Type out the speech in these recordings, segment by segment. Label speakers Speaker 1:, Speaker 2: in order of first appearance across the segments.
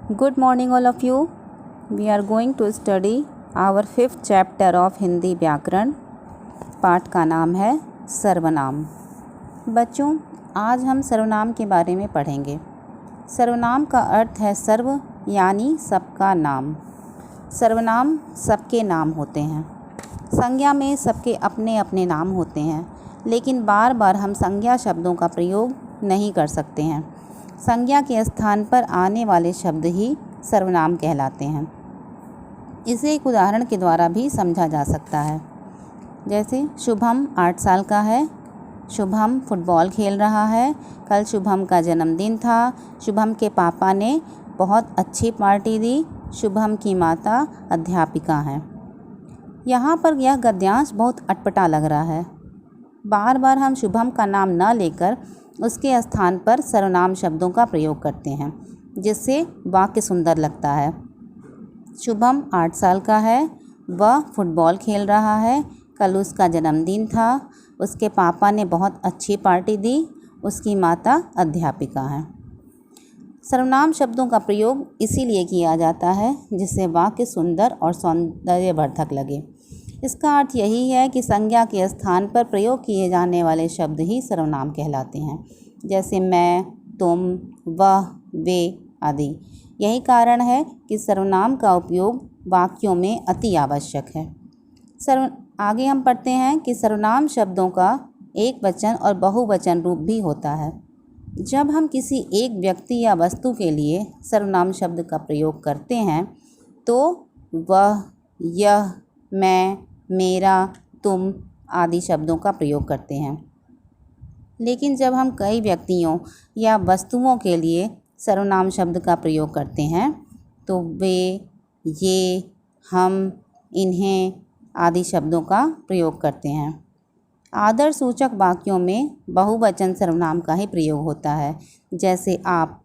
Speaker 1: Good morning, all of you. We are going to study our 5th chapter of Hindi व्याकरण. पाठ का नाम है सर्वनाम. बच्चों, आज हम सर्वनाम के बारे में पढ़ेंगे. सर्वनाम का अर्थ है सर्व यानी सबका नाम. सर्वनाम सबके नाम होते हैं. संज्ञा में सबके अपने अपने नाम होते हैं, लेकिन बार बार हम संज्ञा शब्दों का प्रयोग नहीं कर सकते हैं. संज्ञा के स्थान पर आने वाले शब्द ही सर्वनाम कहलाते हैं. इसे एक उदाहरण के द्वारा भी समझा जा सकता है. जैसे शुभम 8 साल का है. शुभम फुटबॉल खेल रहा है. कल शुभम का जन्मदिन था. शुभम के पापा ने बहुत अच्छी पार्टी दी. शुभम की माता अध्यापिका हैं. यहाँ पर यह गद्यांश बहुत अटपटा लग रहा है. बार बार हम शुभम का नाम न लेकर उसके स्थान पर सर्वनाम शब्दों का प्रयोग करते हैं, जिससे वाक्य सुंदर लगता है. शुभम 8 साल का है. वह फुटबॉल खेल रहा है. कल उसका जन्मदिन था. उसके पापा ने बहुत अच्छी पार्टी दी. उसकी माता अध्यापिका हैं. सर्वनाम शब्दों का प्रयोग इसीलिए किया जाता है जिससे वाक्य सुंदर और सौंदर्यवर्धक लगे. इसका अर्थ यही है कि संज्ञा के स्थान पर प्रयोग किए जाने वाले शब्द ही सर्वनाम कहलाते हैं, जैसे मैं, तुम, वह, वे आदि. यही कारण है कि सर्वनाम का उपयोग वाक्यों में अति आवश्यक है. आगे हम पढ़ते हैं कि सर्वनाम शब्दों का एक वचन और बहुवचन रूप भी होता है. जब हम किसी एक व्यक्ति या वस्तु के लिए सर्वनाम शब्द का प्रयोग करते हैं तो वह, यह, मैं, मेरा, तुम आदि शब्दों का प्रयोग करते हैं. लेकिन जब हम कई व्यक्तियों या वस्तुओं के लिए सर्वनाम शब्द का प्रयोग करते हैं तो वे, ये, हम, इन्हें आदि शब्दों का प्रयोग करते हैं. आदरसूचक वाक्यों में बहुवचन सर्वनाम का ही प्रयोग होता है, जैसे आप.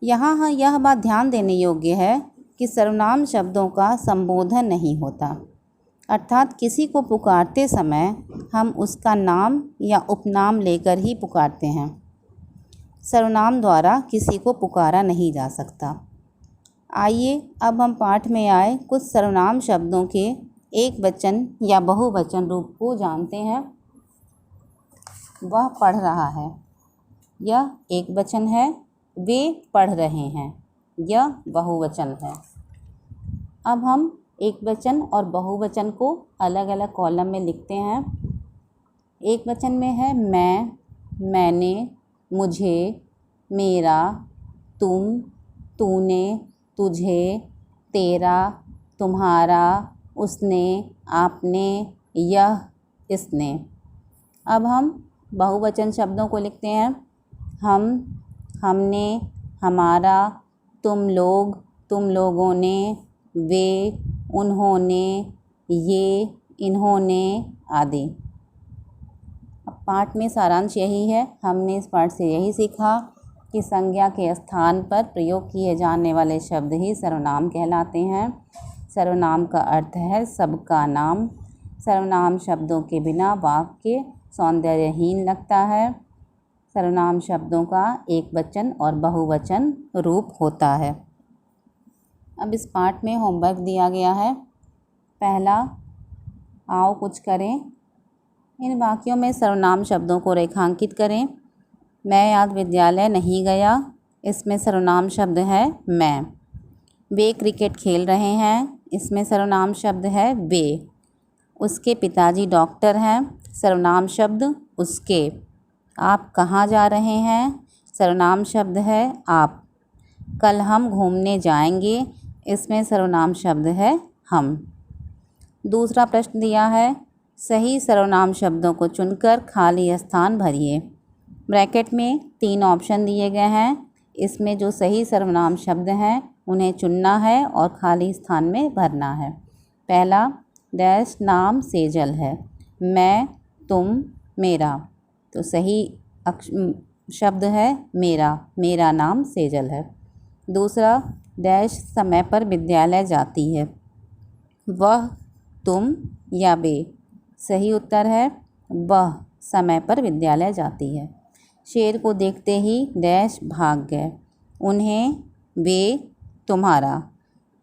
Speaker 1: यहाँ यह बात ध्यान देने योग्य है कि सर्वनाम शब्दों का संबोधन नहीं होता, अर्थात किसी को पुकारते समय हम उसका नाम या उपनाम लेकर ही पुकारते हैं. सर्वनाम द्वारा किसी को पुकारा नहीं जा सकता. आइए अब हम पाठ में आए कुछ सर्वनाम शब्दों के एक वचन या बहुवचन रूप को जानते हैं. वह पढ़ रहा है. यह एक वचन है. वे पढ़ रहे हैं. यह बहुवचन है. अब हम एक वचन और बहुवचन को अलग अलग कॉलम में लिखते हैं. एक वचन में है मैं, मैंने, मुझे, मेरा, तुम, तूने, तुझे, तेरा, तुम्हारा, उसने, आपने, यह, इसने. अब हम बहुवचन शब्दों को लिखते हैं. हम, हमने, हमारा, तुम लोग, तुम लोगों ने, वे, उन्होंने, ये, इन्होंने आदि. अब पाठ में सारांश यही है. हमने इस पाठ से यही सीखा कि संज्ञा के स्थान पर प्रयोग किए जाने वाले शब्द ही सर्वनाम कहलाते हैं. सर्वनाम का अर्थ है सबका नाम. सर्वनाम शब्दों के बिना वाक्य सौंदर्यहीन लगता है. सर्वनाम शब्दों का एक वचन और बहुवचन रूप होता है. अब इस पाठ में होमवर्क दिया गया है. पहला, आओ कुछ करें. इन वाक्यों में सर्वनाम शब्दों को रेखांकित करें. मैं आज विद्यालय नहीं गया. इसमें सर्वनाम शब्द है मैं. वे क्रिकेट खेल रहे हैं. इसमें सर्वनाम शब्द है वे. उसके पिताजी डॉक्टर हैं. सर्वनाम शब्द उसके. आप कहाँ जा रहे हैं. सर्वनाम शब्द है आप. कल हम घूमने जाएंगे. इसमें सर्वनाम शब्द है हम. दूसरा प्रश्न दिया है. सही सर्वनाम शब्दों को चुनकर खाली स्थान भरिए. ब्रैकेट में 3 ऑप्शन दिए गए हैं. इसमें जो सही सर्वनाम शब्द हैं उन्हें चुनना है और खाली स्थान में भरना है. पहला, डैश नाम सेजल है. मैं, तुम, मेरा. तो सही शब्द है मेरा. मेरा नाम सेजल है. दूसरा, डैश समय पर विद्यालय जाती है. वह, तुम या वे. सही उत्तर है वह समय पर विद्यालय जाती है. शेर को देखते ही डैश भाग गए. उन्हें, वे तुम्हारा।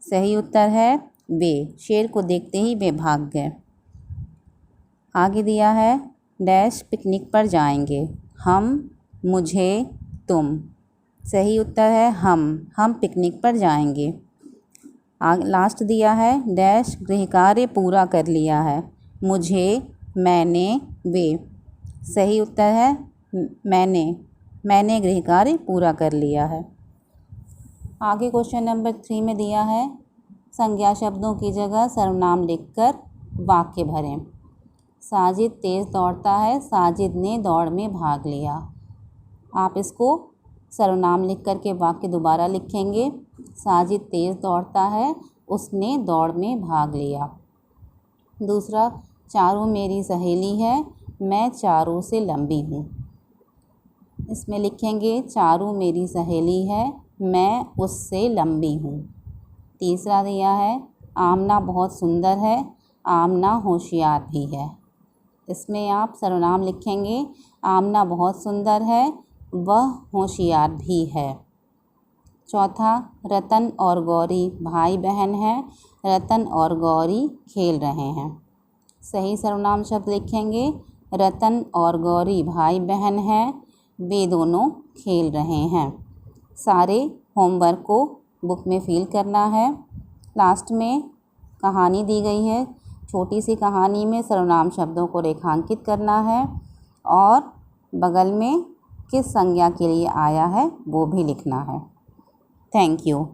Speaker 1: सही उत्तर है वे। शेर को देखते ही वे भाग गए। आगे दिया है डैश पिकनिक पर जाएंगे। हम, मुझे, तुम। सही उत्तर है हम पिकनिक पर जाएंगे। लास्ट दिया है डैश गृह कार्य पूरा कर लिया है। मुझे, मैंने, वे। सही उत्तर है मैंने गृह कार्य पूरा कर लिया है। आगे क्वेश्चन नंबर 3 में दिया है संज्ञा शब्दों की जगह सर्वनाम लिखकर वाक्य भरें। साजिद तेज़ दौड़ता है, साजिद ने दौड़ में भाग लिया। आप इसको सर्वनाम लिख कर के वाक्य दोबारा लिखेंगे। साजिद तेज़ दौड़ता है, उसने दौड़ में भाग लिया। दूसरा, चारू मेरी सहेली है, मैं चारू से लंबी हूँ। इसमें लिखेंगे चारू मेरी सहेली है, मैं उससे लंबी हूँ। तीसरा दिया है आमना बहुत सुंदर है, आमना होशियार भी है। इसमें आप सर्वनाम लिखेंगे आमना बहुत सुंदर है, वह होशियार भी है। चौथा, रतन और गौरी भाई बहन हैं, रतन और गौरी खेल रहे हैं। सही सर्वनाम शब्द लिखेंगे रतन और गौरी भाई बहन हैं, वे दोनों खेल रहे हैं। सारे होमवर्क को बुक में फिल करना है। लास्ट में कहानी दी गई है, छोटी सी कहानी में सर्वनाम शब्दों को रेखांकित करना है और बगल में किस संज्ञा के लिए आया है वो भी लिखना है। Thank you.